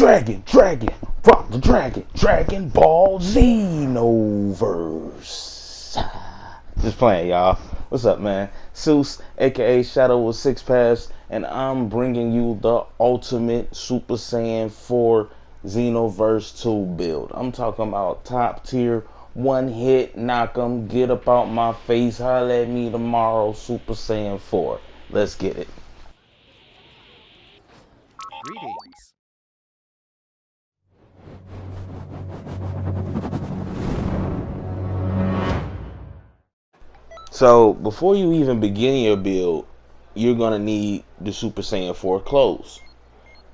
from the Dragon Ball Xenoverse. Just playing, y'all. What's up, man? Ssj4, aka Shadow with Six Paths, and I'm bringing you the ultimate Super Saiyan 4 Xenoverse 2 build. I'm talking about top tier, one hit, knock 'em, get up out my face, holla at me tomorrow, Super Saiyan 4. Let's get it. Greetings. So before you even begin your build, you're gonna need the Super Saiyan 4 clothes.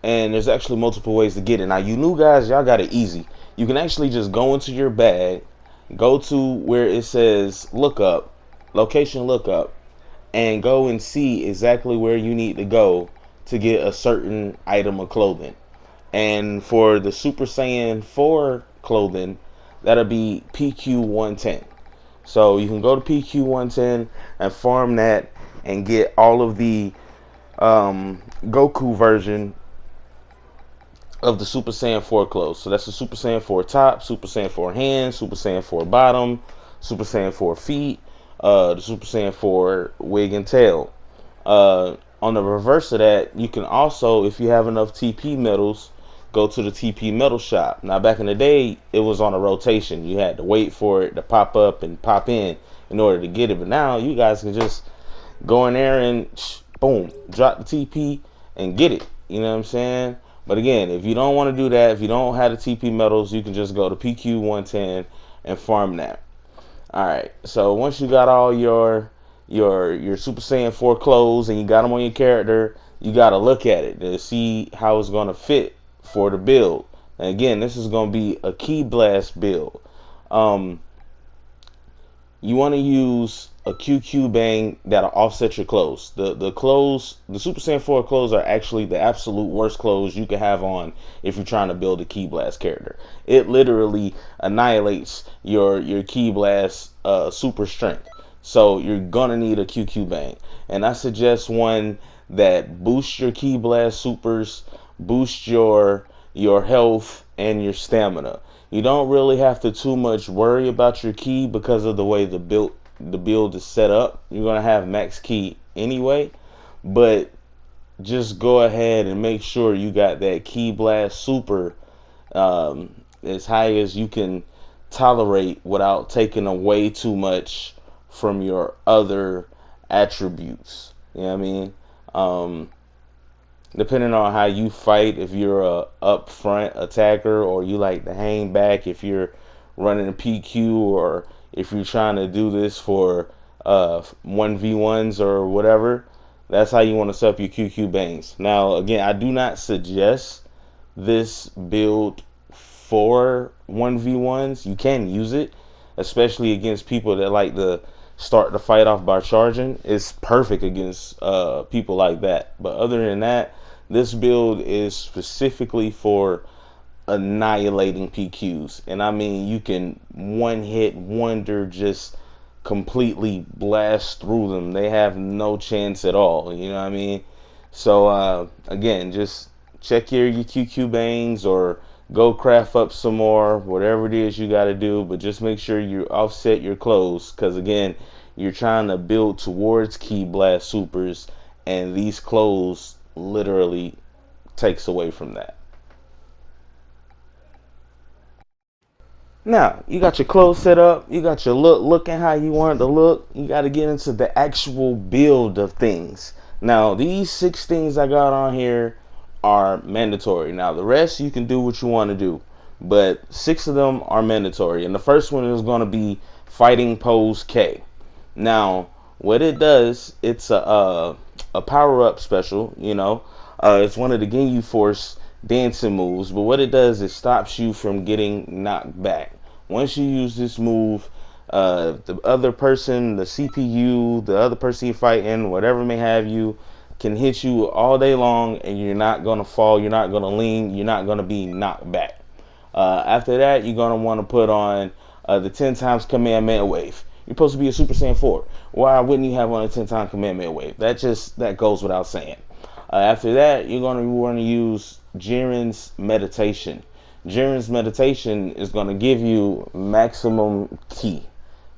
And there's actually multiple ways to get it. Now you new guys, y'all got it easy. You can actually just go into your bag, go to where it says lookup, location lookup, and go and see exactly where you need to go to get a certain item of clothing. And for the Super Saiyan 4 clothing, that'll be PQ 110. So you can go to PQ 110 and farm that and get all of the Goku version of the Super Saiyan 4 clothes. So that's the Super Saiyan 4 top, Super Saiyan 4 hands, Super Saiyan 4 bottom, Super Saiyan 4 feet, the Super Saiyan 4 wig and tail. On the reverse of that, you can also, if you have enough TP medals, go to the TP metal shop. Now back in the day, it was on a rotation. You had to wait for it to pop up and pop in order to get it. But now you guys can just go in there and boom, drop the TP and get it. You know what I'm saying? But again, if you don't want to do that, if you don't have the TP medals, you can just go to PQ 110 and farm that. All right. So once you got all your Super Saiyan 4 clothes and you got them on your character, you got to look at it to see how it's going to fit for the build. And again, this is going to be a Ki Blast build. You want to use a QQ bang that'll offset your clothes. The clothes, the Super Saiyan 4 clothes are actually the absolute worst clothes you can have on if you're trying to build a Ki Blast character. It literally annihilates your Ki Blast super strength. So you're gonna need a QQ bang. And I suggest one that boosts your Ki Blast supers, boosts your health and your stamina. You don't really have to too much worry about your ki because of the way the build is set up. You're gonna have max ki anyway, but just go ahead and make sure you got that Ki Blast super as high as you can tolerate without taking away too much from your other attributes. You know what I mean? Depending on how you fight, if you're a up front attacker or you like to hang back, if you're running a PQ or if you're trying to do this for 1v1s or whatever, that's how you want to set up your QQ bangs. Now, again, I do not suggest this build for 1v1s. You can use it, especially against people that like to start the fight off by charging. It's perfect against people like that. But other than that, this build is specifically for annihilating PQs. And I mean, you can one hit wonder, just completely blast through them. They have no chance at all. You know what I mean? So again, just check your QQ bangs or go craft up some more, whatever it is you got to do, but just make sure you offset your clothes, because again, you're trying to build towards Ki Blast supers, and these clothes literally takes away from that. Now, you got your clothes set up, you got your look looking how you want it to look. You got to get into the actual build of things. Now, these 6 things I got on here are mandatory. Now, the rest you can do what you want to do, but 6 of them are mandatory. And the first one is going to be Fighting Pose K. Now, what it does, it's a power-up special, you know. It's one of the Ginyu Force dancing moves, but what it does is stops you from getting knocked back. Once you use this move, the other person, the CPU, the other person you're fighting, whatever may have you, can hit you all day long, and you're not going to fall, you're not going to lean, you're not going to be knocked back. After that, you're going to want to put on the 10 times Kamehameha Wave. You're supposed to be a Super Saiyan 4. Why wouldn't you have on a 10 times Kamehameha Wave? That goes without saying. After that, you're going to want to use Jiren's meditation. Jiren's meditation is going to give you maximum ki.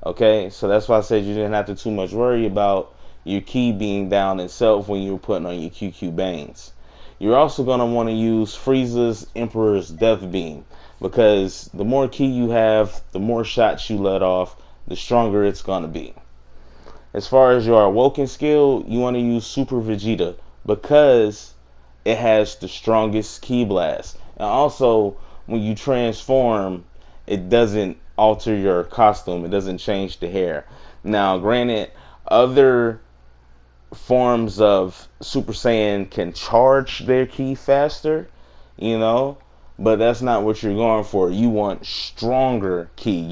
Okay, so that's why I said you didn't have to too much worry about your ki being down itself when you were putting on your QQ Bangs. You're also going to want to use Frieza's Emperor's Death Beam, because the more ki you have, the more shots you let off, the stronger it's going to be. As far as your Awoken skill, you want to use Super Vegeta, because it has the strongest ki blast. And also, when you transform, it doesn't alter your costume. It doesn't change the hair. Now, granted, other forms of Super Saiyan can charge their ki faster, you know, but that's not what you're going for. You want stronger ki.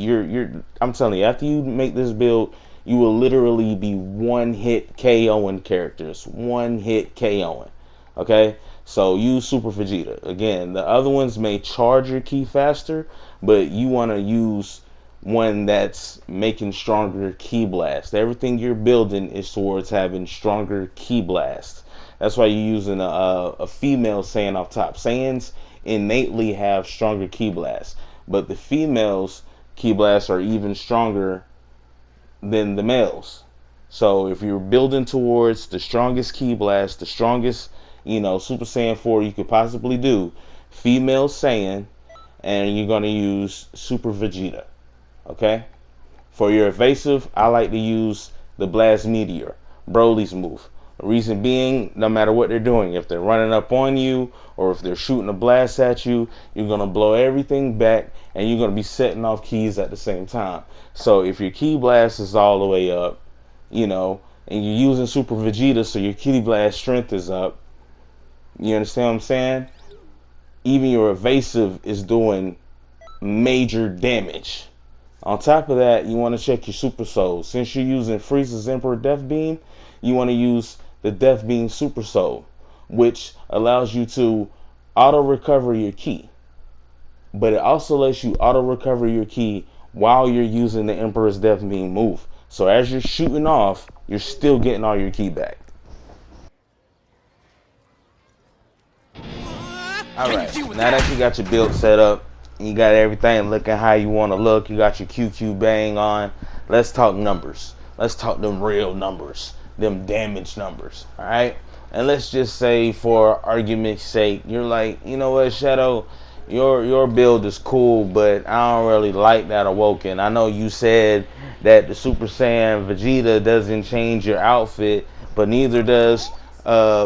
I'm telling you, after you make this build, you will literally be one hit KOing characters. One hit KOing. Okay? So use Super Vegeta. Again, the other ones may charge your ki faster, but you want to use one that's making stronger ki blast. Everything you're building is towards having stronger ki blast. That's why you're using a female Saiyan off top. Saiyans innately have stronger ki blast, but the females' ki blasts are even stronger than the males. So if you're building towards the strongest ki blast, the strongest, Super Saiyan 4 you could possibly do, female Saiyan, and you're going to use Super Vegeta. Okay? For your evasive, I like to use the Blast Meteor, Broly's move. The reason being, no matter what they're doing, if they're running up on you or if they're shooting a blast at you, you're going to blow everything back and you're going to be setting off keys at the same time. So if your ki blast is all the way up, and you're using Super Vegeta, so your ki blast strength is up, you understand what I'm saying? Even your evasive is doing major damage. On top of that, you want to check your Super Soul. Since you're using Frieza's Emperor Death Beam, you want to use the Death Beam Super Soul, which allows you to auto-recover your ki. But it also lets you auto-recover your ki while you're using the Emperor's Death Beam move. So as you're shooting off, you're still getting all your ki back. Alright, now that you got your build set up, you got everything looking how you want to look, you got your QQ Bang on, let's talk numbers. Let's talk them real numbers, them damage numbers, alright? And let's just say, for argument's sake, you're like, you know what, Shadow, your build is cool, but I don't really like that Awoken. I know you said that the Super Saiyan Vegeta doesn't change your outfit, but neither does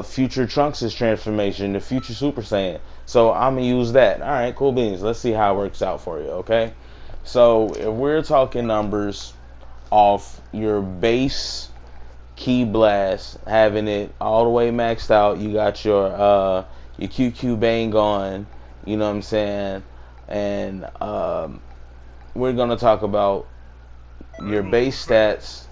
future Trunks' transformation, the future Super Saiyan. So I'm going to use that. All right, cool beans. Let's see how it works out for you, okay? So if we're talking numbers off your base ki blast, having it all the way maxed out, you got your QQ Bang on, you know what I'm saying? And we're going to talk about your base stats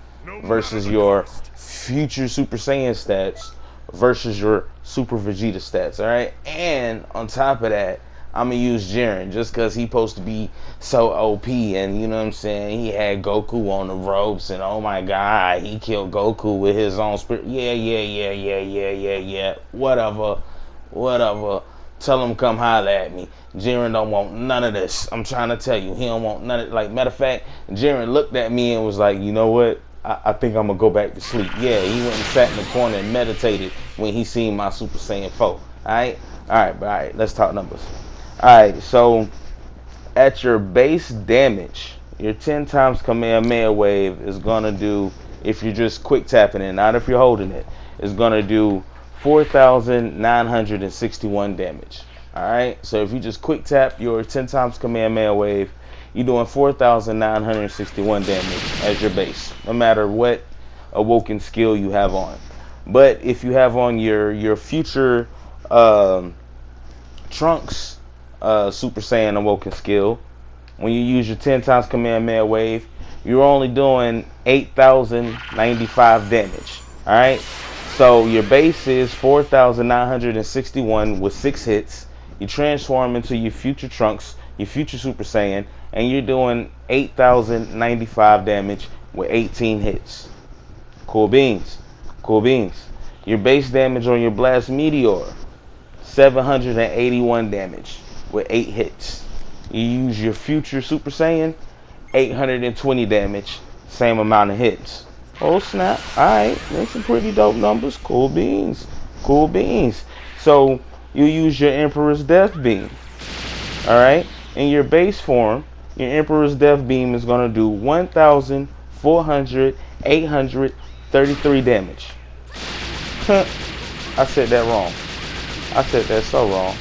versus your future Super Saiyan stats versus your Super Vegeta stats, alright? And on top of that, I'm going to use Jiren just because he's supposed to be so OP, and you know what I'm saying? He had Goku on the ropes, and oh my god, he killed Goku with his own spirit. Yeah. Whatever. Tell him come holler at me. Jiren don't want none of this. I'm trying to tell you, he don't want none of it. Like, matter of fact, Jiren looked at me and was like, you know what? I think I'm going to go back to sleep. Yeah, he went and sat in the corner and meditated when he seen my Super Saiyan 4. Alright, let's talk numbers. Alright, so at your base damage, your 10 times Kamehameha Wave is going to do, if you're just quick tapping it, not if you're holding it, is going to do 4,961 damage. Alright, so if you just quick tap your 10 times Kamehameha Wave, you're doing 4,961 damage as your base, no matter what Awoken skill you have on. But if you have on your future Trunks Super Saiyan Awoken skill, when you use your 10 times Kamehameha Wave, you're only doing 8,095 damage. Alright, so your base is 4,961 with 6 hits. You transform into your future Trunks, your future Super Saiyan, and you're doing 8,095 damage with 18 hits. Cool beans. Your base damage on your Blast Meteor 781 damage with 8 hits. You use your future Super Saiyan, 820 damage, same amount of hits. Oh snap! Alright, that's some pretty dope numbers. Cool beans. Cool beans. So you use your Emperor's Death Beam. Alright? In your base form, your Emperor's Death Beam is going to do 833 damage. I said that wrong. I said that so wrong.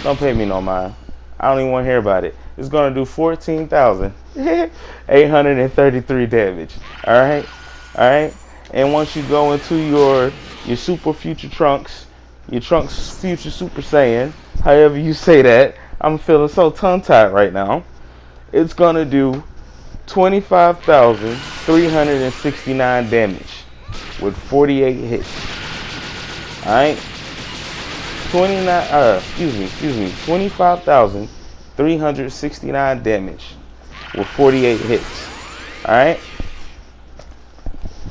Don't pay me no mind. I don't even want to hear about it. It's going to do 14,833 damage. Alright? Alright? And once you go into your Super Future Trunks, your Trunks Future Super Saiyan, however you say that, I'm feeling so tongue-tied right now. It's going to do 25,369 damage with 48 hits. Alright? 25,369 damage with 48 hits. Alright?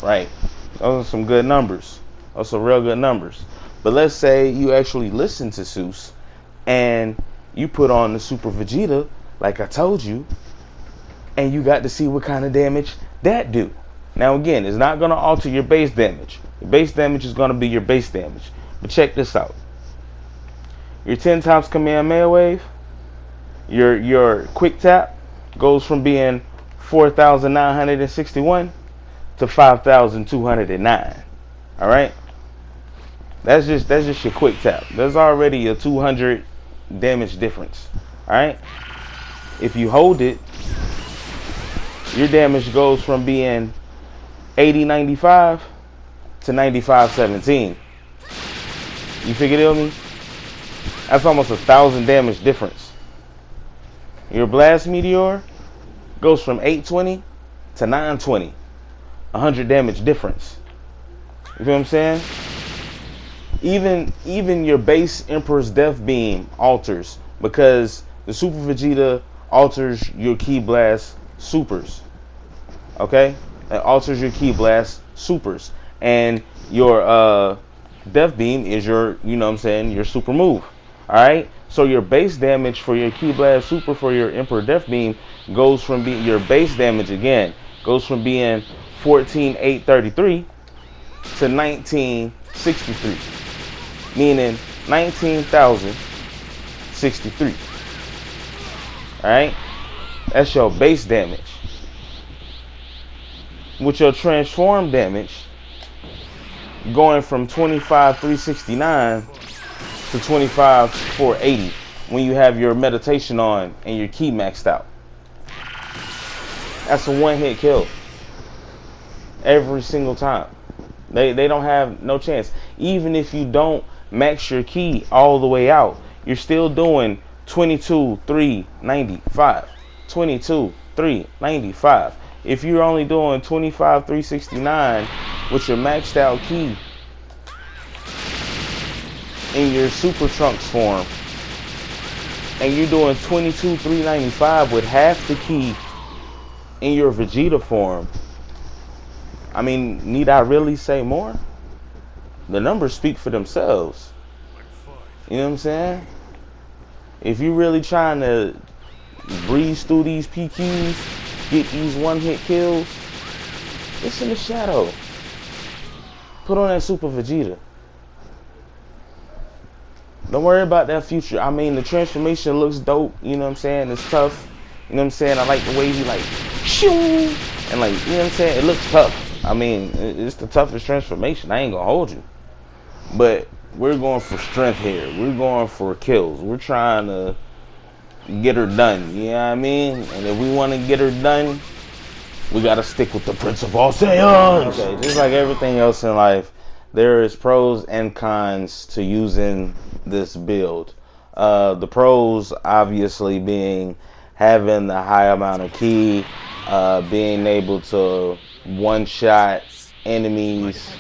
Right. Those are some good numbers. Those are real good numbers. But let's say you actually listen to Seuss and you put on the Super Vegeta, like I told you, and you got to see what kind of damage that do. Now again, it's not going to alter your base damage. Your base damage is going to be your base damage. But check this out. Your 10 times Kamehameha Wave, your quick tap goes from being 4,961 to 5,209. All right? That's just your quick tap. There's already a 200 damage difference. All right? If you hold it, your damage goes from being 8095 to 9517. You figured it me? That's almost 1,000 damage difference. Your Blast Meteor goes from 820 to 920. 100 damage difference. You feel what I'm saying? Even your base Emperor's Death Beam alters, because the Super Vegeta alters your Ki Blast supers. Okay? It alters your Ki Blast supers. And your Death Beam is your, you know what I'm saying, your super move. Alright? So your base damage for your Ki Blast super for your Emperor Death Beam goes from being, your base damage again, goes from being 14,833 to 1963. Meaning 19,063. Alright? That's your base damage. With your transform damage going from 25,369 to 25,480 when you have your meditation on and your key maxed out. That's a one-hit kill. Every single time. They don't have no chance. Even if you don't max your key all the way out, you're still doing 22,395. 22,395. If you're only doing 25,369 with your maxed out key in your Super Trunks form, and you're doing 22,395 with half the key in your Vegeta form, I mean, need I really say more? The numbers speak for themselves. You know what I'm saying? If you're really trying to breeze through these PQs, get these one-hit kills, it's in the shadow. Put on that Super Vegeta. Don't worry about that future. I mean, the transformation looks dope. You know what I'm saying? It's tough. You know what I'm saying? I like the way he like, shoo, and like, you know what I'm saying? It looks tough. I mean, it's the toughest transformation. I ain't gonna hold you. But we're going for strength here. We're going for kills. We're trying to get her done. You know what I mean? And if we want to get her done, we got to stick with the Prince of all Saiyans. Okay, just like everything else in life, there is pros and cons to using this build. The pros obviously being having the high amount of ki, being able to one-shot enemies,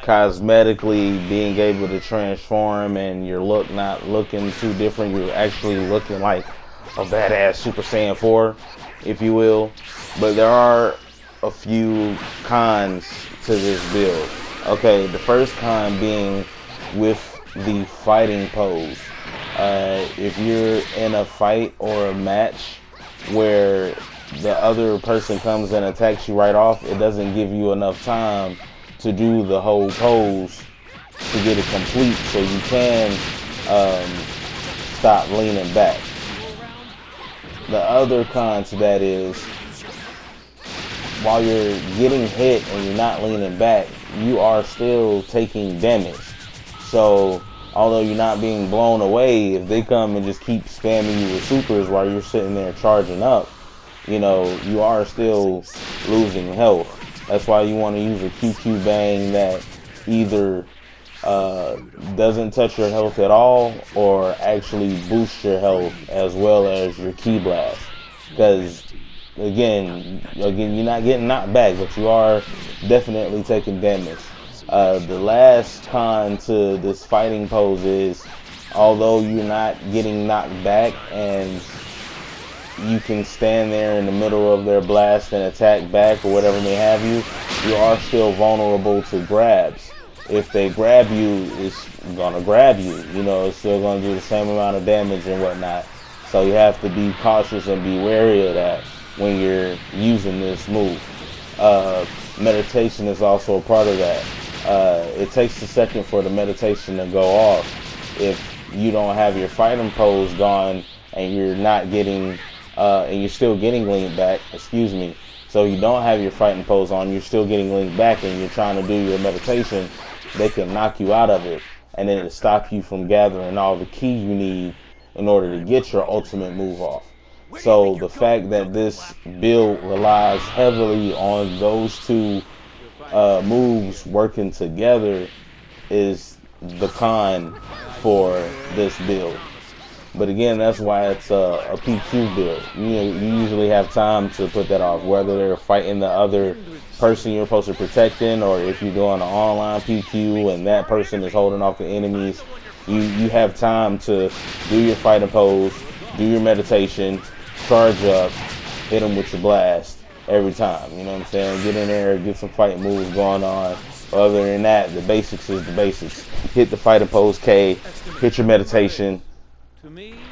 cosmetically being able to transform and your look not looking too different. You're actually looking like a badass Super Saiyan 4, if you will. But there are a few cons to this build. Okay, the first con being with the fighting pose. If you're in a fight or a match where the other person comes and attacks you right off, it doesn't give you enough time to do the whole pose to get it complete, so you can stop leaning back. The other con to that is, while you're getting hit and you're not leaning back, you are still taking damage. So although you're not being blown away, if they come and just keep spamming you with supers while you're sitting there charging up, you know, you are still losing health. That's why you want to use a QQ bang that either doesn't touch your health at all, or actually boosts your health as well as your ki blast. Because again, you're not getting knocked back, but you are definitely taking damage. The last con to this fighting pose is, although you're not getting knocked back and you can stand there in the middle of their blast and attack back or whatever may have you, you are still vulnerable to grabs. If they grab you, it's gonna grab you. You know, it's still gonna do the same amount of damage and whatnot. So you have to be cautious and be wary of that when you're using this move. Meditation is also a part of that. It takes a second for the meditation to go off. If you don't have your fighting pose gone and you're not getting, and you're still getting linked back, excuse me. So you don't have your fighting pose on, you're still getting linked back and you're trying to do your meditation, they can knock you out of it, and then it stop you from gathering all the ki you need in order to get your ultimate move off. So the fact that this build relies heavily on those two moves working together is the con for this build. But again, that's why it's a PQ build. You usually have time to put that off, whether they're fighting the other person you're supposed to protect in, or if you're doing an online PQ and that person is holding off the enemies. You have time to do your fighting pose, do your meditation, charge up, hit them with your blast every time. You know what I'm saying? Get in there, get some fight moves going on. Other than that, the basics is the basics. Hit the fighting pose K, hit your meditation,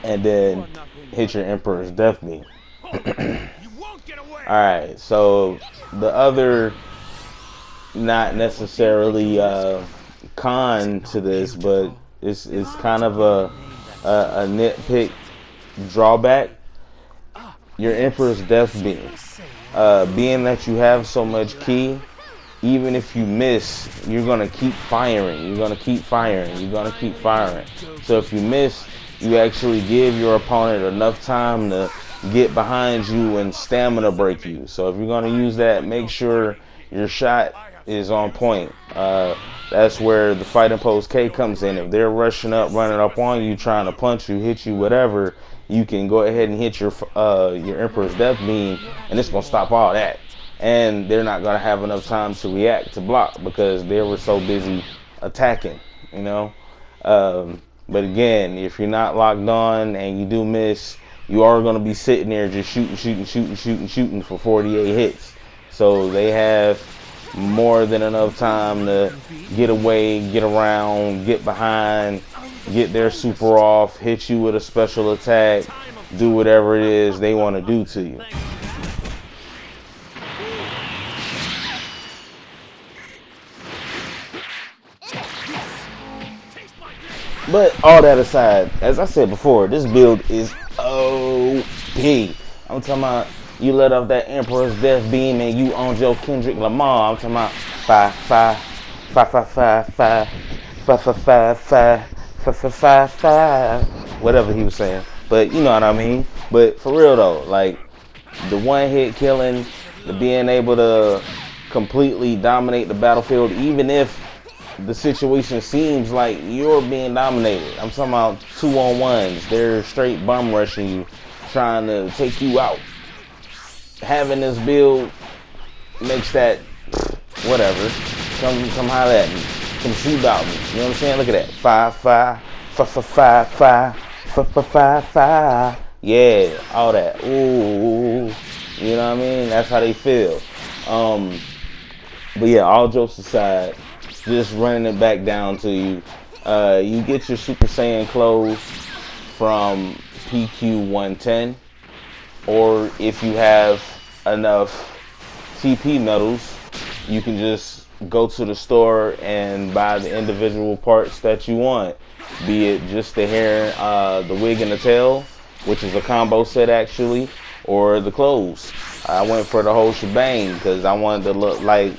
and then hit your Emperor's Death Beam. Alright, so the other, not necessarily con to this, but it's kind of a nitpick drawback. Your Emperor's Death Beam. Being that you have so much ki, even if you miss, you're going to keep firing. You're going to keep firing. You're going to keep firing. So if you miss, you actually give your opponent enough time to get behind you and stamina break you. So if you're going to use that, make sure your shot is on point. That's where the fighting pose K comes in. If they're rushing up, running up on you, trying to punch you, hit you, whatever, you can go ahead and hit your Emperor's Death Beam, and it's going to stop all that. And they're not going to have enough time to react, to block, because they were so busy attacking, you know. But again, if you're not locked on and you do miss, you are going to be sitting there just shooting for 48 hits. So they have more than enough time to get away, get around, get behind, get their super off, hit you with a special attack, do whatever it is they want to do to you. But all that aside, as I said before, this build is OP. I'm talking about you let off that Emperor's Death Beam and you on Joe Kendrick Lamar. I'm talking about 5, 5, 5, 5, 5, 5, 5, 5, 5, 5, 5, 5, 5, whatever he was saying. But you know what I mean. But for real though, like the one hit killing, the being able to completely dominate the battlefield, even if the situation seems like you're being dominated. I'm talking about 2-on-1s. They're straight bum rushing you, trying to take you out. Having this build makes that whatever. Come holler at me. Come see about me. You know what I'm saying? Look at that. 5, 5, 5, 5, 5, 5, 5, 5, 5. Yeah, all that. Ooh, you know what I mean? That's how they feel. But yeah, all jokes aside, just running it back down to you. You get your Super Saiyan clothes from PQ 110, or if you have enough TP medals, you can just go to the store and buy the individual parts that you want, be it just the hair, the wig and the tail, which is a combo set actually, or the clothes. I went for the whole shebang because I wanted to look like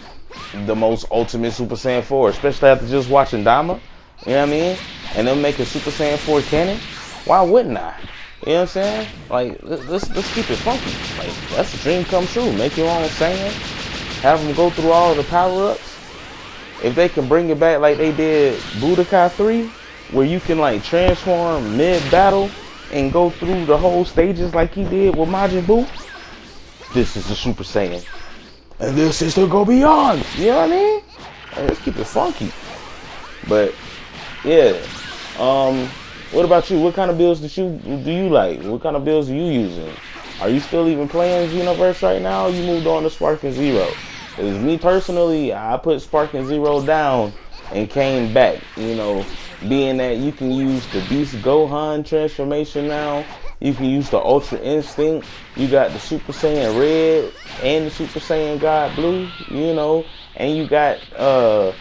the most ultimate Super Saiyan 4, especially after just watching Dama, you know what I mean? And them making Super Saiyan 4 canon. Why wouldn't I? You know what I'm saying? Like, let's keep it funky. Like, that's a dream come true. Make your own Saiyan. Have them go through all of the power-ups. If they can bring it back like they did Budokai 3, where you can, like, transform mid-battle and go through the whole stages like he did with Majin Buu. This is the Super Saiyan. And this is to go beyond. You know what I mean? Like, let's keep it funky. But, yeah. What about you? What kind of builds do you like? What kind of builds are you using? Are you still even playing Xenoverse right now? Or you moved on to Spark and Zero? Because me personally, I put Spark and Zero down and came back. You know, being that you can use the Beast Gohan transformation now. You can use the Ultra Instinct. You got the Super Saiyan Red and the Super Saiyan God Blue. You know, and you got the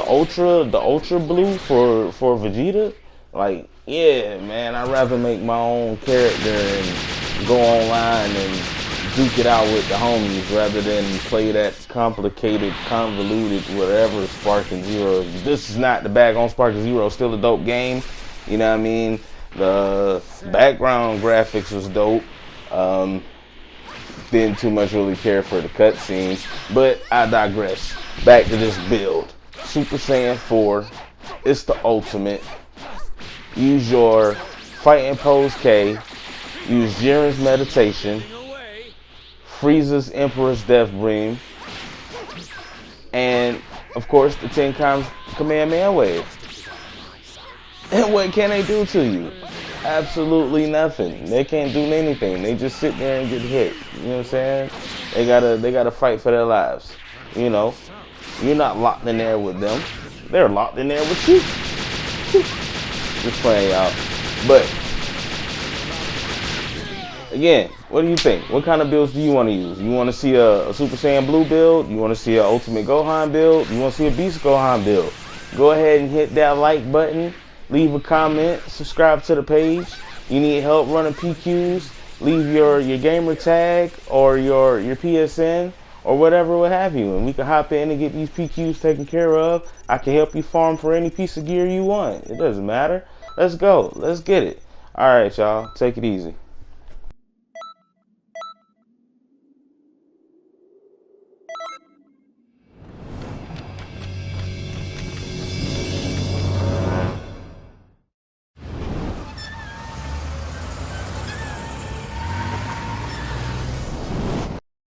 Ultra Blue for Vegeta. Like, yeah, man, I'd rather make my own character and go online and duke it out with the homies rather than play that complicated, convoluted, whatever Spark and Zero. This is not the bag on Spark and Zero. Still a dope game. You know what I mean? The background graphics was dope. Didn't too much really care for the cutscenes. But I digress. Back to this build. Super Saiyan 4. It's the ultimate. Use your Fighting Pose K. Use Jiren's Meditation. Frieza's Emperor's Death Beam. And, of course, the 10 Kamehameha Wave. And what can they do to you? Absolutely nothing. They can't do anything. They just sit there and get hit. You know what I'm saying? They gotta fight for their lives. You know, you're not locked in there with them. They're locked in there with you. Just playing, y'all. But again, what do you think? What kind of builds do you want to use? You want to see a Super Saiyan Blue build? You want to see an Ultimate Gohan build? You want to see a Beast Gohan build? Go ahead and hit that like button. Leave a comment. Subscribe to the page. You need help running PQs? Leave your gamer tag or your PSN or whatever, what have you, and we can hop in and get these PQs taken care of. I can help you farm for any piece of gear you want. It doesn't matter. Let's go. Let's get it. All right, y'all. Take it easy.